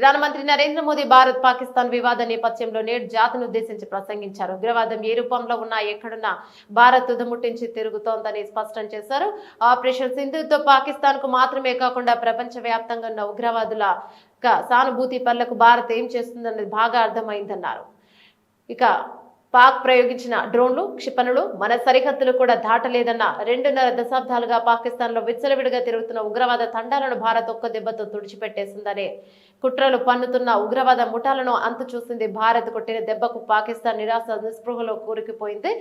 ప్రధానమంత్రి నరేంద్ర మోదీ భారత్ పాకిస్తాన్ వివాద నేపథ్యంలో నేడు జాతిని ఉద్దేశించి ప్రసంగించారు. ఉగ్రవాదం ఏ రూపంలో ఉన్నా ఎక్కడున్నా భారత్ తుదముట్టించి తిరుగుతోందని స్పష్టం చేశారు. ఆపరేషన్ సింధూర్తో పాకిస్తాన్ కు మాత్రమే కాకుండా ప్రపంచ వ్యాప్తంగా ఉన్న ఉగ్రవాదుల సానుభూతి పనులకు భారత్ ఏం చేస్తుందన్నది బాగా అర్థమైందన్నారు. ఇక పాక్ ప్రయోగించిన డ్రోన్లు క్షిపణులు మన సరిహద్దులు కూడా దాటలేదన్న 2.5 దశాబ్దాలుగా పాకిస్తాన్ లో విచ్చలవిడిగా తిరుగుతున్న ఉగ్రవాద తండాలను భారత్ ఒక్క దెబ్బతో తుడిచిపెట్టేసిందనే కుట్రలు పన్నుతున్న ఉగ్రవాద ముఠాలను అంతు చూసింది. భారత్ కొట్టిన దెబ్బకు పాకిస్తాన్ నిరాశ నిస్పృహలో కూరుకుపోయింది.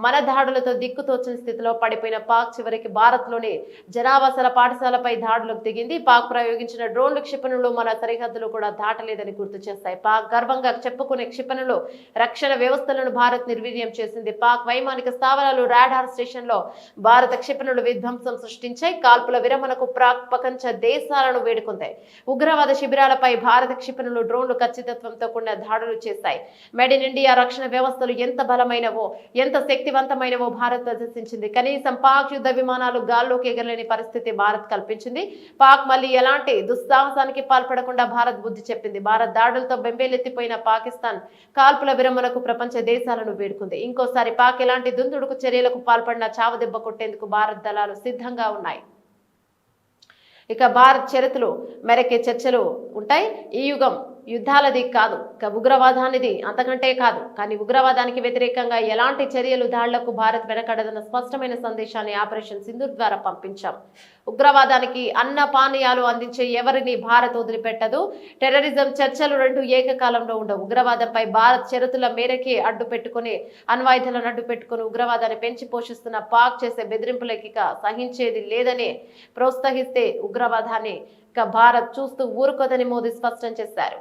మన దాడులతో దిక్కుతోచిన స్థితిలో పడిపోయిన పాక్ చివరికి భారత్ లోని జనావాసాల పాఠశాలపై దాడులకు దిగింది. పాక్ ప్రయోగించిన డ్రోన్లు క్షిపణులు మన సరిహద్దులు కూడా దాటలేదని గుర్తు చేస్తాయి. పాక్ గర్వంగా చెప్పుకునే క్షిపణులు రక్షణ వ్యవస్థలను భారత్ నిర్వీర్యం చేసింది. పాక్ వైమానిక స్థావరాలు రాడార్ స్టేషన్ లో భారత క్షిపణులు విధ్వంసం సృష్టించాయి. కాల్పుల విరమణకు ప్రపంచ దేశాలను వేడుకుంది. ఉగ్రవాద శిబిరాలపై భారత క్షిపణులు డ్రోన్లు ఖచ్చితత్వంతో కూడిన దాడులు చేశాయి. మేడ్ ఇన్ ఇండియా రక్షణ వ్యవస్థలు ఎంత బలమైనవో ఎంత శక్తివంతమైనవో భారత్ ప్రదర్శించింది. కనీసం పాక్ యుద్ధ విమానాలు గాల్లోకి ఎగరలేని పరిస్థితి భారత్ కల్పించింది. పాక్ మళ్ళీ ఎలాంటి దుస్సాహసానికి పాల్పడకుండా భారత్ బుద్ధి చెప్పింది. భారత్ దాడులతో బెంబేలెత్తిపోయిన పాకిస్తాన్ కాల్పుల విరమణకు ప్రపంచ దేశాలను వేడుకుంది. ఇంకోసారి పాక్ ఎలాంటి దుందుడుకు చర్యలకు పాల్పడిన చావదెబ్బ కొట్టేందుకు భారత్ దళాలు సిద్ధంగా ఉన్నాయి. ఇక భారత్ చరిత్రలు మేరకే చర్చలు ఉంటాయి. ఈ యుగం యుద్ధాలది కాదు, ఉగ్రవాదానిది అంతకంటే కాదు. కానీ ఉగ్రవాదానికి వ్యతిరేకంగా ఎలాంటి చర్యలు దాడులకు భారత్ వెనకడదన్న స్పష్టమైన సందేశాన్ని ఆపరేషన్ సింధూర్ ద్వారా పంపించాం. ఉగ్రవాదానికి అన్న పానీయాలు అందించే ఎవరిని భారత్ వదిలిపెట్టదు. టెర్రరిజం చర్చలు రెండు ఏకకాలంలో ఉండవు. ఉగ్రవాదంపై భారత్ షరతుల మేరకే అడ్డు పెట్టుకుని అణ్వాయుధాలను అడ్డు పెట్టుకుని ఉగ్రవాదాన్ని పెంచి పోషిస్తున్న పాక్ చేసే బెదిరింపులకి సహించేది లేదని ప్రోత్సహిస్తే ఉగ్రవాదాన్ని భారత్ చూస్తూ ఊరుకోదని మోదీ స్పష్టం చేశారు.